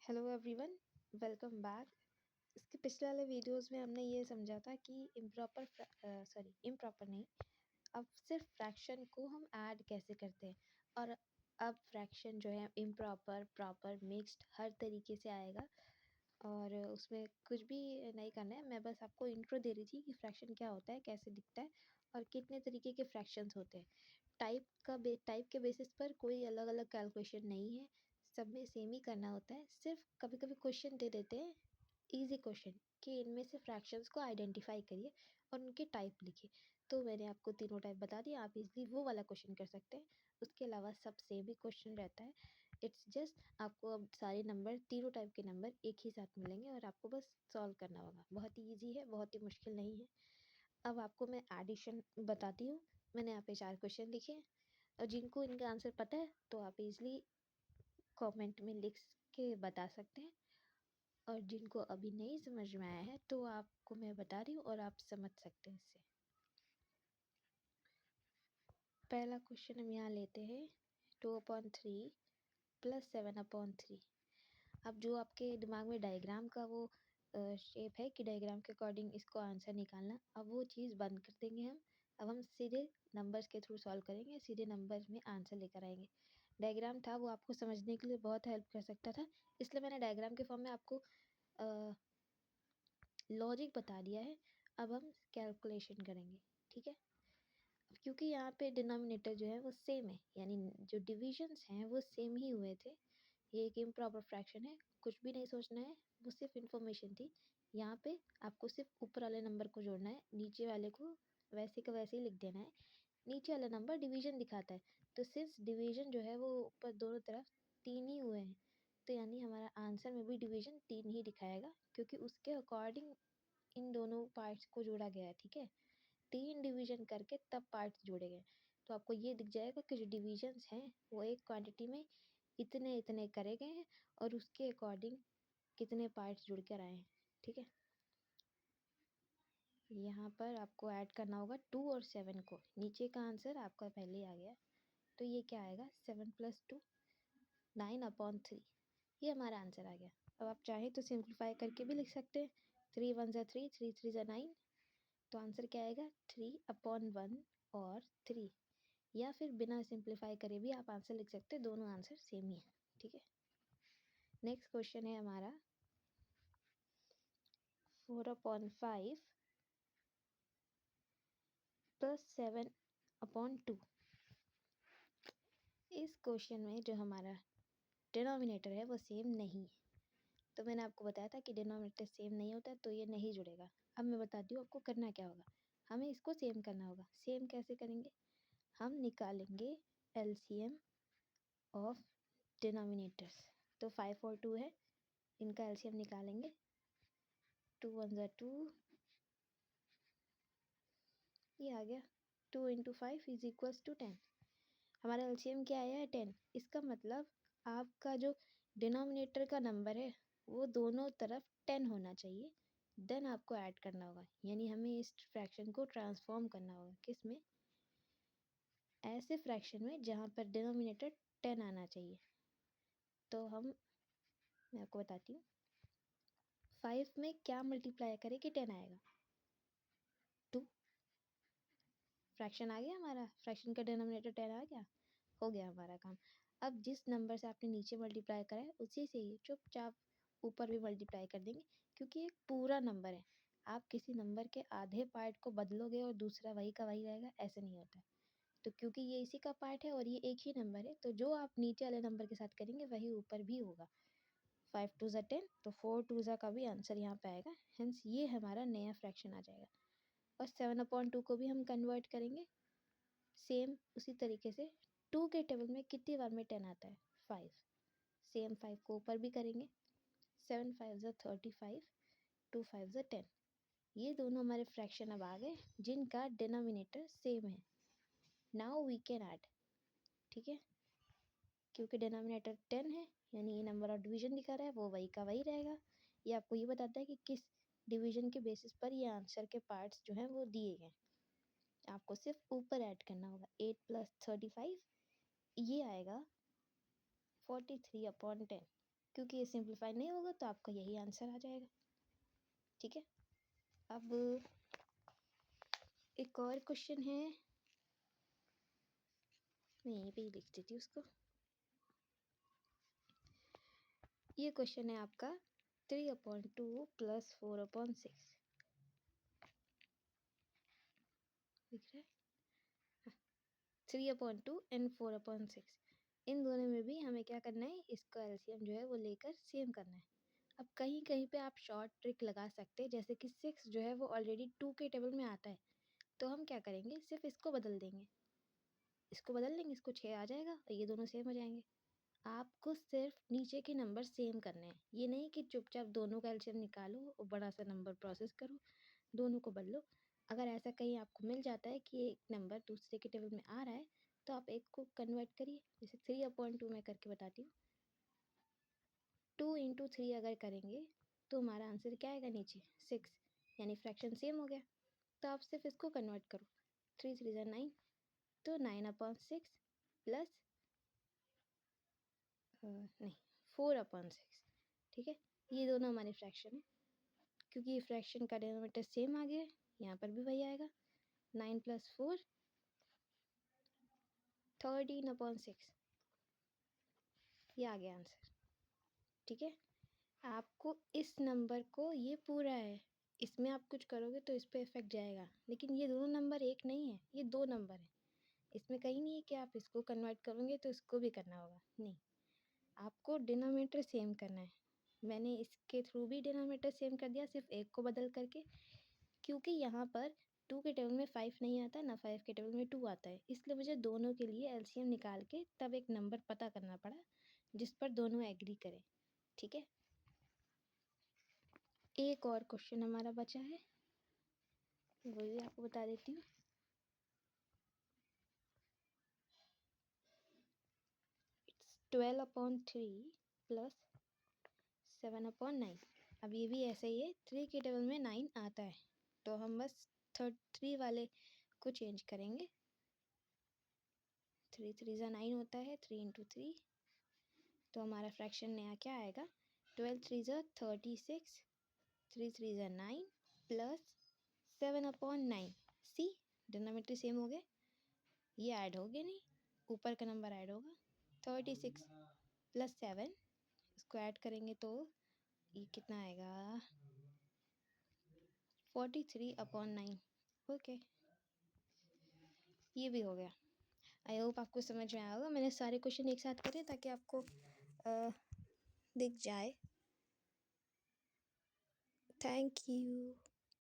Hello everyone, welcome back. इसके पिछले वाले वीडियोस में हमने ये समझा था कि इम्प्रॉपर नहीं, अब सिर्फ फ्रैक्शन को हम ऐड कैसे करते हैं। और अब फ्रैक्शन जो है इम्प्रॉपर, प्रॉपर, मिक्स्ड हर तरीके से आएगा और उसमें कुछ भी नहीं करना है। मैं बस आपको इंट्रो दे रही थी कि फ्रैक्शन क्या होता है, कैसे दिखता है और कितने तरीके के फ्रैक्शंस होते हैं। टाइप के बेसिस पर कोई अलग अलग कैलकुलेशन नहीं है, सब में सेम ही करना होता है। सिर्फ कभी कभी क्वेश्चन दे देते हैं, इजी क्वेश्चन, कि इनमें से फ्रैक्शंस को आइडेंटिफाई करिए और उनके टाइप लिखिए। तो मैंने आपको तीनों टाइप बता दिया, आप इजली वो वाला क्वेश्चन कर सकते हैं। उसके अलावा सब सेम ही क्वेश्चन रहता है। इट्स जस्ट आपको अब सारे नंबर, तीनों टाइप के नंबर एक ही साथ मिलेंगे और आपको बस सॉल्व करना होगा। बहुत ही ईजी है, बहुत ही मुश्किल नहीं है। अब आपको मैं एडिशन बताती हूँ। मैंने यहाँ पे 4 क्वेश्चन लिखे हैं और जिनको इनका आंसर पता है तो आप इजली कमेंट में लिख के बता सकते हैं, और जिनको अभी नहीं समझ में आया है तो आपको मैं बता रही हूँ और आप समझ सकते हैं इससे। पहला क्वेश्चन हम यहाँ लेते हैं 2/3 + 7/3। अब जो आपके दिमाग में डायग्राम का वो शेप है कि डायग्राम के अकॉर्डिंग इसको आंसर निकालना, अब वो चीज़ बंद कर देंगे हम। अब हम सीधे नंबर्स के थ्रू सॉल्व करेंगे, सीधे नंबर में आंसर लेकर आएंगे। डायग्राम था वो आपको समझने के लिए बहुत हेल्प कर सकता था, इसलिए मैंने डायग्राम के फॉर्म में आपको लॉजिक बता दिया है। अब हम कैलकुलेशन करेंगे, ठीक है। अब क्योंकि यहाँ पे डिनोमिनेटर जो है वो सेम है, यानी जो डिविजन्स हैं वो सेम ही हुए थे। ये एक इम्प्रॉपर फ्रैक्शन है, कुछ भी नहीं सोचना है, वो सिर्फ इन्फॉर्मेशन थी। यहाँ पे आपको सिर्फ ऊपर वाले नंबर को जोड़ना है, नीचे वाले को वैसे का वैसे ही लिख देना है। नीचे वाला नंबर डिवीजन दिखाता है, तो सिंस डिवीजन जो है वो ऊपर दोनों तरफ 3 ही हुए हैं, तो यानी हमारा आंसर में भी डिवीजन 3 ही दिखाएगा, क्योंकि उसके अकॉर्डिंग इन दोनों पार्ट्स को जोड़ा गया है, ठीक है। 3 डिवीजन करके तब पार्ट्स जोड़े गए, तो आपको ये दिख जाएगा कि जो डिविजन्स हैं वो एक क्वांटिटी में इतने इतने करे गए हैं और उसके अकॉर्डिंग कितने पार्ट्स जुड़ कर आए हैं, ठीक है। यहाँ पर आपको ऐड करना होगा 2 और 7 को। नीचे का आंसर आपका पहले ही आ गया, तो ये क्या आएगा 7 + 2 9/3। ये हमारा आंसर आ गया। अब आप चाहें तो सिंप्लीफाई करके भी लिख सकते हैं। 3 × 1 = 3, 3 × 3 = 9, तो आंसर क्या आएगा 3/1 और 3। या फिर बिना सिंप्लीफाई करे भी आप आंसर लिख सकते हैं, दोनों आंसर सेम ही है, ठीक है। नेक्स्ट क्वेश्चन है हमारा 4/5 + 7/2। इस क्वेश्चन में जो हमारा डिनोमिनेटर है वो सेम नहीं है, तो मैंने आपको बताया था कि डिनोमिनेटर सेम नहीं होता तो ये नहीं जुड़ेगा। अब मैं बताती हूँ आपको करना क्या होगा। हमें इसको सेम करना होगा। सेम कैसे करेंगे, हम निकालेंगे एलसीएम ऑफ डिनोमिनेटर्स। तो 5 और 2 है, इनका एलसीएम निकालेंगे। 2 × 1 = 2, ये आ गया। 2 × 5 = 10। हमारा एलसीएम क्या आया है 10। इसका मतलब आपका जो डिनोमिनेटर का नंबर है वो दोनों तरफ 10 होना चाहिए, देन आपको ऐड करना होगा। यानी हमें इस फ्रैक्शन को ट्रांसफॉर्म करना होगा, किस में, ऐसे फ्रैक्शन में जहाँ पर डिनोमिनेटर 10 आना चाहिए। तो मैं आपको बताती हूँ 5 में क्या मल्टीप्लाई करें कि 10 आएगा, 2। फ्रैक्शन आ गया हमारा, फ्रैक्शन का डिनोमिनेटर 10 आ गया, हो गया हमारा काम। अब जिस नंबर से आपने नीचे मल्टीप्लाई करा है उसी से ही चुपचाप ऊपर भी मल्टीप्लाई कर देंगे, क्योंकि एक पूरा नंबर है। आप किसी नंबर के आधे पार्ट को बदलोगे और दूसरा वही का वही रहेगा, ऐसे नहीं होता। तो क्योंकि ये इसी का पार्ट है और ये एक ही नंबर है, तो जो आप नीचे वाले नंबर के साथ करेंगे वही ऊपर भी होगा। 5 × 2 = 10, तो 4 × 2 का भी आंसर यहाँ पे आएगा। हेंस ये हमारा नया फ्रैक्शन आ जाएगा। और 7/2 को भी हम कन्वर्ट करेंगे सेम उसी तरीके से। 2 के टेबल में कितनी बार में 10 आता है, 5। सेम 5 को ऊपर भी करेंगे। 7 × 5 = 35, 2 × 5 = 10। ये दोनों हमारे फ्रैक्शन अब आ गए जिनका डिनोमिनेटर सेम है। नाउ वी कैन ऐड, ठीक है। क्योंकि डिनोमिनेटर 10 है यानी ये नंबर ऑफ डिवीजन दिखा रहा है वो वही का वही रहेगा। ये आपको ये बताता है कि किस डिवीजन के बेसिस पर ये आंसर के पार्ट्स जो हैं वो दिए गए। आपको सिर्फ ऊपर ऐड करना होगा। 8 + 35 ये आएगा 43/10, क्योंकि ये सिंप्लीफाई नहीं होगा तो आपका यही आंसर आ जाएगा। ठीक है, अब एक और क्वेश्चन है, मैं यहीं पे ही लिख देती हूँ उसको। ये क्वेश्चन है आपका 3/2 + 4/6 दिख रहा है, 3/2 एंड 4/6। इन दोनों में भी हमें क्या करना है, इसका एलसीएम जो है वो लेकर सेम करना है। अब कहीं कहीं पे आप शॉर्ट ट्रिक लगा सकते हैं, जैसे कि 6 जो है वो ऑलरेडी 2 के टेबल में आता है, तो हम क्या करेंगे, सिर्फ इसको बदल देंगे, इसको 6 आ जाएगा और ये दोनों सेम हो जाएंगे। आपको सिर्फ नीचे के नंबर सेम करने हैं, ये नहीं कि चुपचाप दोनों का एलसीएम निकालो और बड़ा सा नंबर प्रोसेस करो, दोनों को बदलो। अगर ऐसा कहीं आपको मिल जाता है कि एक नंबर दूसरे के टेबल में आ रहा है, तो आप एक को कन्वर्ट करिए। जैसे 3/2 मैं करके बताती हूँ। 2 × 3 अगर करेंगे तो हमारा आंसर क्या आएगा नीचे, 6, यानी फ्रैक्शन सेम हो गया। तो आप सिर्फ इसको कन्वर्ट करो, 3 3 ज़ा 9, तो 9/6 प्लस नहीं 4/6। ठीक है, ये दोनों हमारे फ्रैक्शन है, क्योंकि ये फ्रैक्शन का डिनोमिनेटर सेम आ गया है, यहाँ पर भी वही आएगा, 9 + 4 13/6, ये आ गया आंसर। ठीक है, आपको इस नंबर को, ये पूरा है, इसमें आप कुछ करोगे तो इस पर इफेक्ट जाएगा, लेकिन ये दोनों नंबर एक नहीं है, ये 2 नंबर है। इसमें कहीं नहीं है कि आप इसको कन्वर्ट करोगे तो इसको भी करना होगा, नहीं, आपको डिनोमिनेटर सेम करना है। मैंने इसके थ्रू भी डिनोमिनेटर सेम कर दिया, सिर्फ एक को बदल करके, क्योंकि यहाँ पर 2 के टेबल में 5 नहीं आता ना, 5 के टेबल में 2 आता है, इसलिए मुझे दोनों के लिए एलसीएम निकाल के तब एक नंबर पता करना पड़ा जिस पर दोनों एग्री करें। ठीक है, एक और क्वेश्चन हमारा बचा है, वो भी आपको बता देती हूँ। इट्स 12/3 + 7/9। अब ये भी ऐसे ही है, 3 के टेबल में 9 आता है, तो हम बस 3 वाले को चेंज करेंगे। 3 3 ज़ा 9 होता है, 3 × 3, तो हमारा फ्रैक्शन नया क्या आएगा, 12 3 ज़ा 36, 3 3 ज़ा 9 प्लस 7/9। सी, डिनोमिनेटर सेम हो गए, ये ऐड हो गए नहीं, ऊपर का नंबर ऐड होगा, 36 + 7, इसको ऐड करेंगे तो ये कितना आएगा, 43/9। ओके, ये भी हो गया। आई होप आपको समझ में आया होगा। मैंने सारे क्वेश्चन एक साथ करे ताकि आपको दिख जाए। Thank you.